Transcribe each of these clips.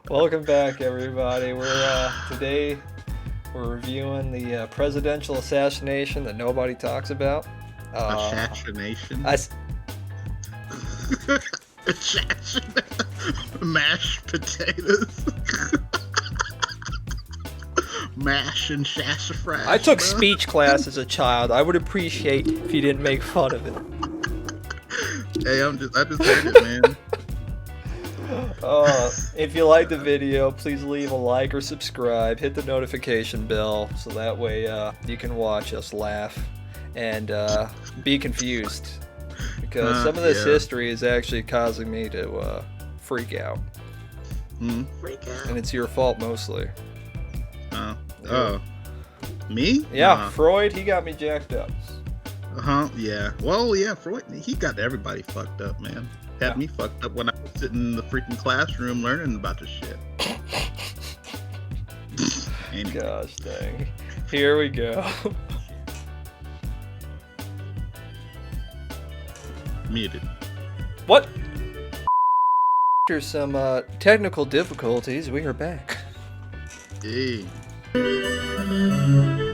Welcome back, everybody. We're today we're reviewing the presidential assassination that nobody talks about. Assassination. Ass- Mashed potatoes. Mash and sassafras. I took bro. speech class as a child. I would appreciate if you didn't make fun of it. Hey, I just heard it, man. If you like the video, please leave a like or subscribe. Hit the notification bell so that way you can watch us laugh and be confused. Because some of this history is actually causing me to freak out. Freak out. And it's your fault mostly. Oh. Me? Yeah, Nah. Freud, he got me jacked up. Yeah. Well, yeah, Freud, he got everybody fucked up, man. Had me fucked up when I was sitting in the freaking classroom learning about this shit. Anyway. Gosh dang. Here we go. Muted. What? After some technical difficulties, we are back. Hey.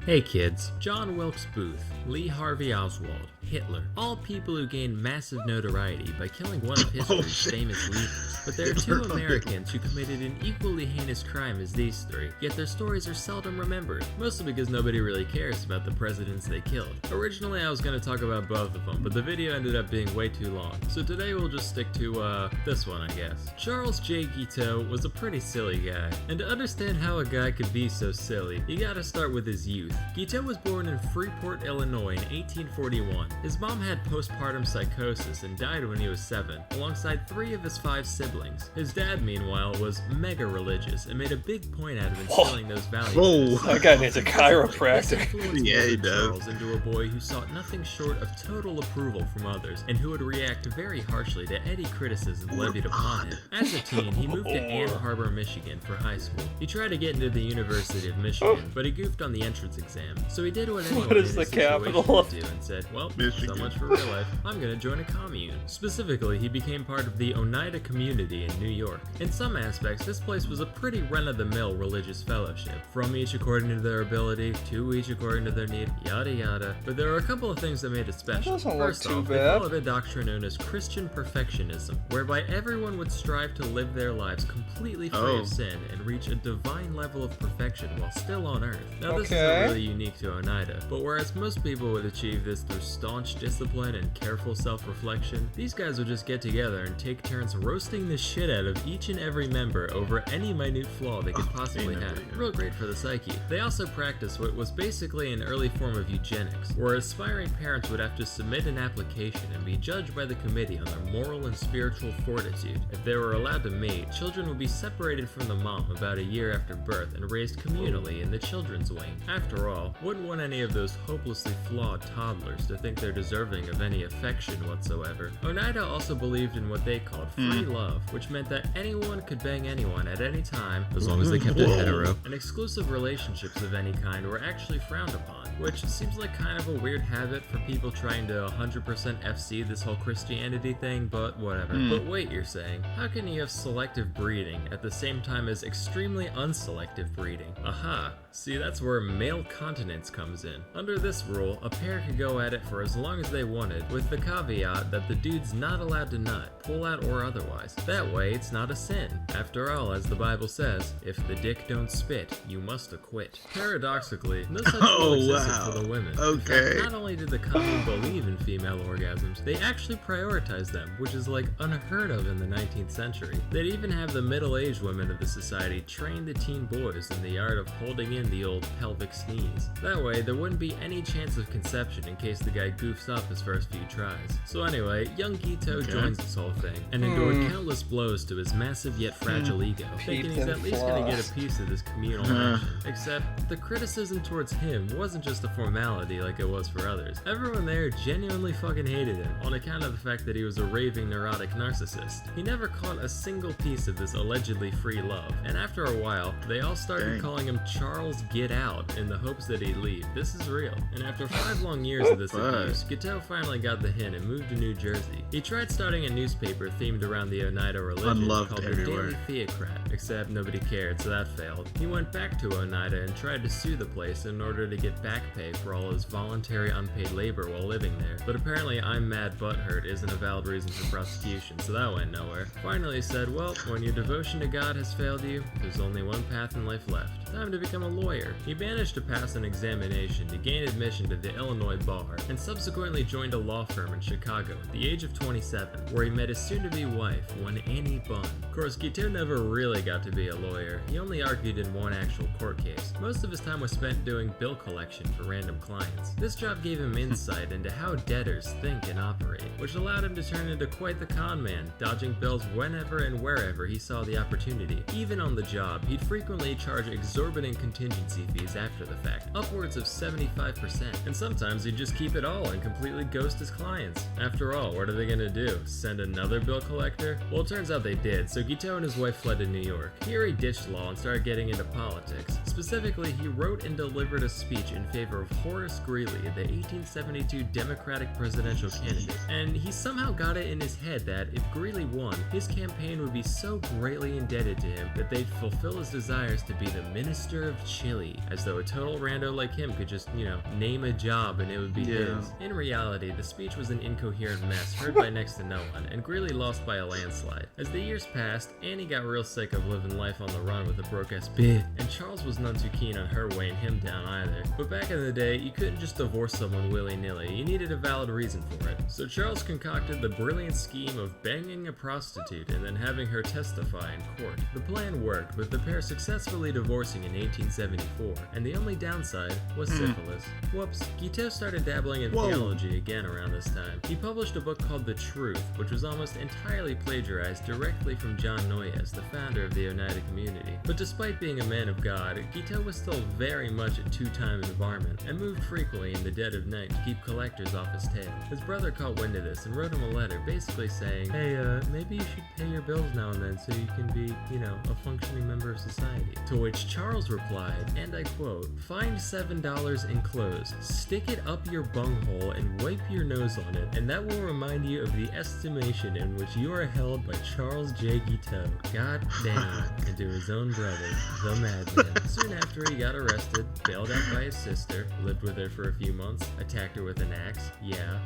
Hey kids, John Wilkes Booth, Lee Harvey Oswald, Hitler, all people who gained massive notoriety by killing one of history's famous leaders. But there are two Americans who committed an equally heinous crime as these three, yet their stories are seldom remembered, mostly because nobody really cares about the presidents they killed. Originally I was going to talk about both of them, but the video ended up being way too long, so today we'll just stick to, this one I guess. Charles J. Guiteau was a pretty silly guy, and to understand how a guy could be so silly, you gotta start with his youth. Guiteau was born in Freeport, Illinois in 1841. His mom had postpartum psychosis and died when he was 7, alongside 3 of his 5 siblings. His dad, meanwhile, was mega religious and made a big point out of instilling those values. Whoa. That guy needs a This chiropractor. influence Yeah, he molded does. Charles into a boy who sought nothing short of total approval from others, and who would react very harshly to any criticism levied upon him. As a teen, he moved to Ann Arbor, Michigan for high school. He tried to get into the University of Michigan, but he goofed on the entrance exam. So he did what anyone What is in the his situation capital would of- do and said, well, so Michigan. much for real life. I'm gonna join a commune. Specifically, he became part of the Oneida community in New York. In some aspects, this place was a pretty run-of-the-mill religious fellowship. From each according to their ability, to each according to their need, yada yada. But there were a couple of things that made it special. Doesn't look First too off, they bad. followed a doctrine known as Christian perfectionism, whereby everyone would strive to live their lives completely free of sin and reach a divine level of perfection while still on earth. Now this Okay. isn't really unique to Oneida, but whereas most people would achieve this through staunch discipline and careful self-reflection, these guys would just get together and take turns roasting the shit out of each and every member over any minute flaw they could possibly have. Real great for the psyche. They also practiced what was basically an early form of eugenics, where aspiring parents would have to submit an application and be judged by the committee on their moral and spiritual fortitude. If they were allowed to mate, children would be separated from the mom about a year after birth and raised communally in the children's wing. After all, wouldn't want any of those hopelessly flawed toddlers to think they're deserving of any affection whatsoever. Oneida also believed in what they called free love, which meant that anyone could bang anyone at any time as long as they kept it hetero. And exclusive relationships of any kind were actually frowned upon, which seems like kind of a weird habit for people trying to 100% FC this whole Christianity thing, but whatever. But wait, you're saying, how can you have selective breeding at the same time as extremely unselective breeding? Aha, see, that's where male continence comes in. Under this rule, a pair could go at it for as long as they wanted, with the caveat that the dude's not allowed to nut, pull out or otherwise. That way, it's not a sin. After all, as the Bible says, if the dick don't spit, you must acquit. Paradoxically, no such rule existed for the women. In fact, Okay. not only did the commune believe in female orgasms, they actually prioritized them, which is like unheard of in the 19th century. They'd even have the middle-aged women of the society train the teen boys in the art of holding in the old pelvic sneeze. That way, there wouldn't be any chance of conception in case the guy goofs up his first few tries. So anyway, young Guiteau joins this whole thing, and endured countless blows to his massive yet fragile ego, thinking he's Peeped at and least gonna get flossed. a piece of this communal action. Except, the criticism towards him wasn't just a formality like it was for others. Everyone there genuinely fucking hated him, on account of the fact that he was a raving neurotic narcissist. He never caught a single piece of this allegedly free love, and after a while, they all started Dang. calling him Charles Get Out in the hopes that he'd leave. This is real. And after 5 long years of this Fuck. abuse, Guiteau finally got the hint and moved to New Jersey. He tried starting a newspaper themed around the Oneida Oneida religion Unloved called everywhere. the Daily Theocrat, except nobody cared, so that failed. He went back to Oneida and tried to sue the place in order to get back pay for all his voluntary unpaid labor while living there, but apparently I'm mad butthurt isn't a valid reason for prosecution, so that went nowhere. Finally he said, well, when your devotion to God has failed you, there's only one path in life left. Time to become a lawyer. He managed to pass an examination to gain admission to the Illinois bar, and subsequently joined a law firm in Chicago at the age of 27, where he met his soon-to-be wife, one Annie Bunn. Of course, Guiteau never really got to be a lawyer. He only argued in one actual court case. Most of his time was spent doing bill collection for random clients. This job gave him insight into how debtors think and operate, which allowed him to turn into quite the con man, dodging bills whenever and wherever he saw the opportunity. Even on the job, he'd frequently charge exorbitant contingency fees after the fact, upwards of 75%, and sometimes he'd just keep it all and completely ghost his clients. After all, what are they gonna do? Send another bill collector? Well, it turns out they did, so Guiteau and his wife fled to New York. Here he ditched law and started getting into politics. Specifically, he wrote and delivered a speech in favor of Horace Greeley, the 1872 Democratic presidential candidate, and he somehow got it in his head that if Greeley won, his campaign would be so greatly indebted to him that they'd fulfill his desires to be the Minister of Chile, as though a total rando like him could just, name a job and it would be his. In reality, the speech was an incoherent mess heard by next to no one, and Greeley lost by a landslide. As the years passed, Annie got real sick of living life on the run with a broke-ass bitch, and Charles was none too keen on her weighing him down either. But back in the day, you couldn't just divorce someone willy-nilly, you needed a valid reason for it. So Charles concocted the brilliant scheme of banging a prostitute and then having her testify in court. The plan worked, with the pair successfully divorcing in 1874, and the only downside was syphilis. Whoops. Guiteau started dabbling in theology again around this time. He published a book called The Truth, which was almost entirely plagiarized directly from John Noyes, the founder of the Oneida community. But despite being a man of God, Guiteau was still very much a two-time varmint, and moved frequently in the dead of night to keep collectors off his tail. His brother caught wind of this and wrote him a letter basically saying, hey, maybe you should pay your bills now and then so you can be, a functioning member of society. To which Charles replied, and I quote, find $7 enclosed, stick it up your bunghole and wipe your nose on it, and that will remind you of the estimation in which you are held by Charles J. Guiteau. God damn, and to his own brother, the madman. Soon after he got arrested, bailed out by his sister, lived with her for a few months, attacked her with an axe,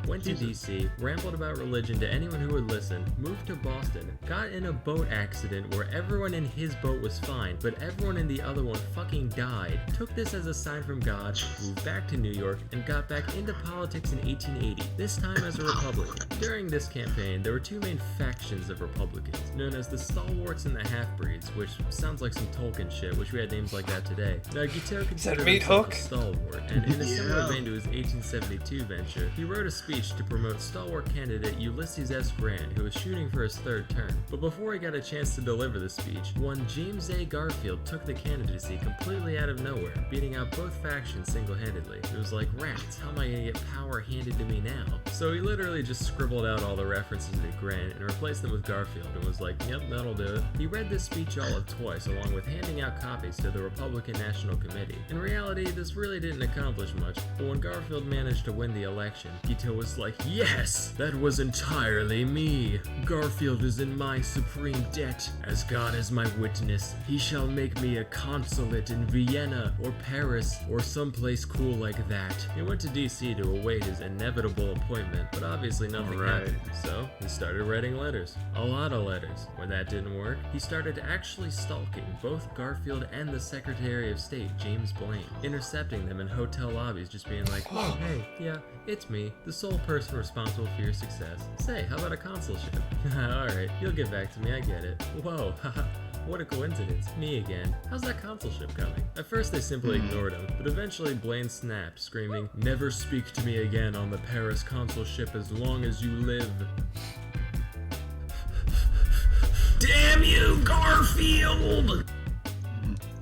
went to DC, rambled about religion to anyone who would listen, moved to Boston, got in a boat accident where everyone in his boat was fine, but everyone in the other one fucking died, took this as a sign from God, moved back to New York, and got back into politics in 1880, this time as a Republican. During this campaign, there were two main factions of Republicans, known as the Stalwarts and the Half-Breeds, which sounds like some Tolkien shit, wish we had names like that today. Now, Guiteau considered himself a stalwart, and in a similar vein to his 1872 venture, he wrote a speech to promote stalwart candidate Ulysses S. Grant, who was shooting for his third term. But before he got a chance to deliver the speech, one James A. Garfield took the candidacy completely out of nowhere, beating out both factions single-handedly. It was like, rats, how am I gonna get power handed to me now? So he literally just scribbled out all the references to Grant and replaced them with Garfield and was like, yep, that'll do it. He read this speech all of twice, along with handing out copies to the Republican National Committee. In reality, this really didn't accomplish much, but when Garfield managed to win the election, Guiteau was like, yes, that was entirely me. Garfield is in my supreme debt. As God is my witness, he shall make me a consulate in Vienna or Paris or someplace cool like that. He went to DC to await his inevitable appointment, but obviously nothing happened, so he started writing letters. A lot of letters. When that didn't work, he started actually stalking both Garfield and the Secretary of State, James Blaine, intercepting them in hotel lobbies, just being like, oh, hey, yeah, it's me, the sole person responsible for your success. Say, how about a consulship? Alright, you'll get back to me, I get it. Whoa, haha. What a coincidence. Me again. How's that consulship coming? At first they simply ignored him, but eventually Blaine snapped, screaming, never speak to me again on the Paris consulship as long as you live. Damn you, Garfield!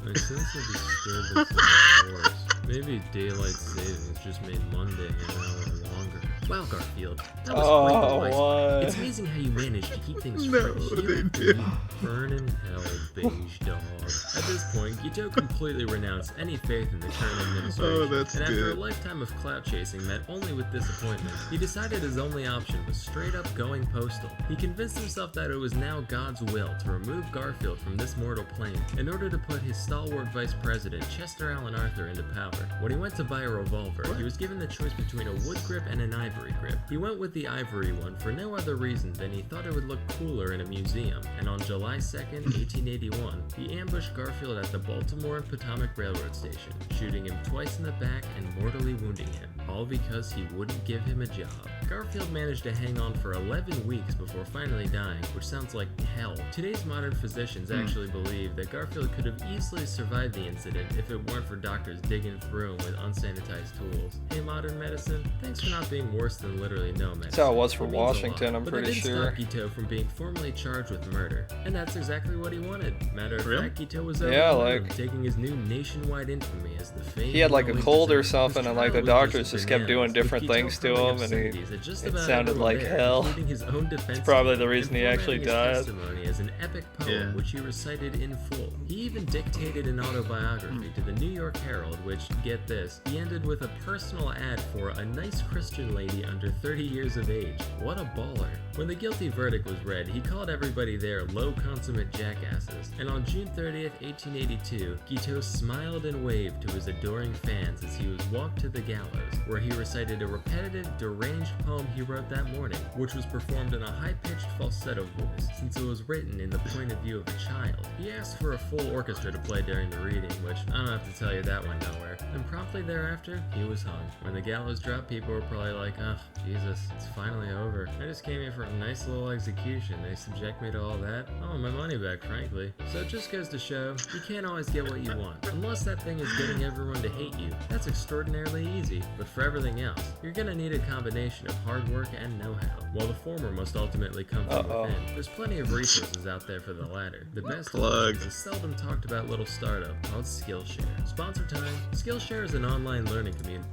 My sense of disturbance is worse. Maybe daylight savings just made Monday an hour longer. Wow, Garfield, that was great advice. what? It's amazing how you manage to keep things No, fresh. they You do. burn in hell, beige dog. At this point, Guiteau completely renounced any faith in the current administration. Oh, that's and after a good. lifetime of clout chasing met only with disappointment, he decided his only option was straight up going postal. He convinced himself that it was now God's will to remove Garfield from this mortal plane in order to put his stalwart vice president, Chester Alan Arthur, into power. When he went to buy a revolver, he was given the choice between a wood grip and an ivory grip. He went with the ivory one for no other reason than he thought it would look cooler in a museum, and on July 2nd, 1881, he ambushed Garfield at the Baltimore and Potomac Railroad Station, shooting him twice in the back and mortally wounding him, all because he wouldn't give him a job. Garfield managed to hang on for 11 weeks before finally dying, which sounds like hell. Today's modern physicians actually believe that Garfield could have easily survived the incident if it weren't for doctors digging through him with unsanitized tools. Hey, modern medicine, thanks for not being worse than literally no medicine. That's how it was for It means a Washington, lot. I'm But pretty that didn't sure. stop Guiteau from being formally charged with murder, and that's exactly what he wanted. Matter of Really? fact, Guiteau was over Yeah, the moon, like- taking his new nationwide infamy as the fame He had like a always cold or deserved. something, His and like the trial was doctors just kept bananas, doing with different Guiteau things to hurling him, and obscenities at just it about sounded everyone like there, hell. including his own defense It's probably team, the reason he and actually formatting his died. testimony as an epic poem Yeah. which he recited in full. He even dictated an autobiography to the New York Herald, which, get this, he ended with a personal ad for a nice Christian lady under 30 years of age. What a baller. When the guilty verdict was read, he called everybody there low consummate jackasses, and on June 30th, 1882, Guiteau smiled and waved to his adoring fans as he was walked to the gallows, where he recited a repetitive, deranged poem he wrote that morning, which was performed in a high-pitched falsetto voice, since it was written in the point of view of a child. He asked for a full orchestra to play during the reading, which I don't have to tell you that went nowhere, and promptly thereafter, he was hung. When the gallows dropped, people were probably like, oh, Jesus, it's finally over. I just came here for a nice little execution. They subject me to all that? I want my money back, frankly. So it just goes to show, you can't always get what you want, unless that thing is getting everyone to hate you. That's extraordinarily easy, but for everything else, you're gonna need a combination of hard work and know-how. While the former must ultimately come from within, there's plenty of resources out there for the latter. The best Plug. is a seldom talked about little startup called Skillshare. Sponsor time. Skillshare is an online learning community.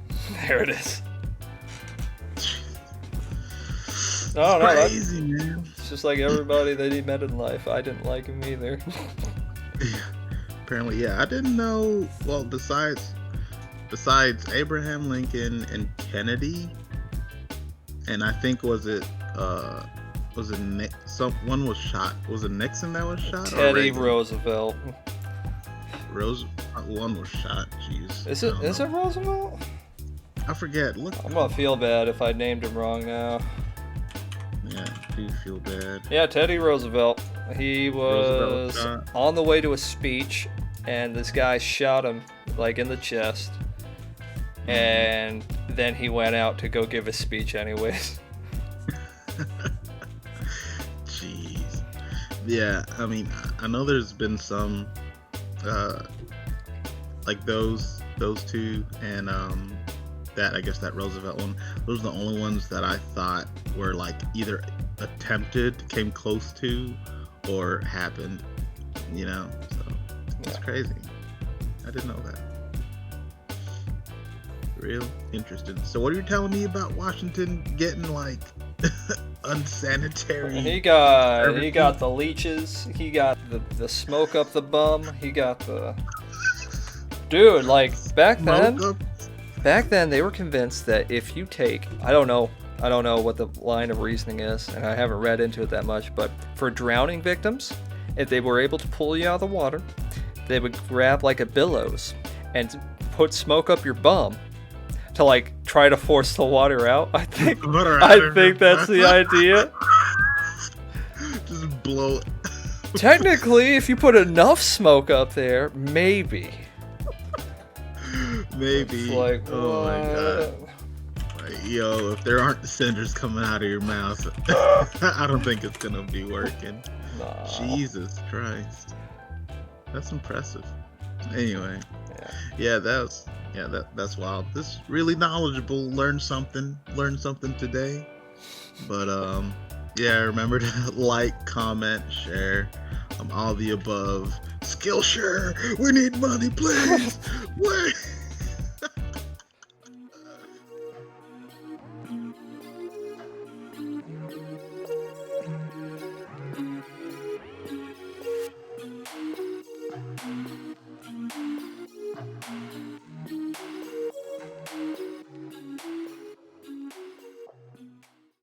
There it is. No, that's Crazy, man. it's just like everybody that he met in life. I didn't like him either. Apparently, yeah. I didn't know. Well, besides Abraham Lincoln and Kennedy, and I think was it Nick? One was shot. Was it Nixon that was shot? Or Teddy Reagan? Roosevelt. One was shot. Jeez. Is I it? don't Is know. it Roosevelt? I forget. Look. I'm gonna feel bad if I named him wrong now. Yeah, I do feel bad. Yeah, Teddy Roosevelt. He Roosevelt was shot. on the way to a speech, and this guy shot him like in the chest, and then he went out to go give a speech anyways. Jeez. Yeah, I mean, I know there's been some, like those two, and that Roosevelt one. Those are the only ones that I thought were like either attempted, came close to, or happened. You know, so it's crazy. I didn't know that. Real interesting. So what are you telling me about Washington getting like unsanitary? He got the leeches. He got the smoke up the bum. He got the dude. Like back then they were convinced that if you take, I don't know what the line of reasoning is, and I haven't read into it that much, but for drowning victims, if they were able to pull you out of the water, they would grab like a billows and put smoke up your bum to like try to force the water out. I think that's the idea. Just blow it. Technically, if you put enough smoke up there, maybe. Maybe. It's like, oh my god. what? Like, yo, if there aren't cinders coming out of your mouth, I don't think it's gonna be working. Nah. Jesus Christ. That's impressive. Anyway. Yeah, that's wild. This is really knowledgeable. Learned something today. But yeah, remember to like, comment, share, all the above. Skillshare, we need money, please. Wait.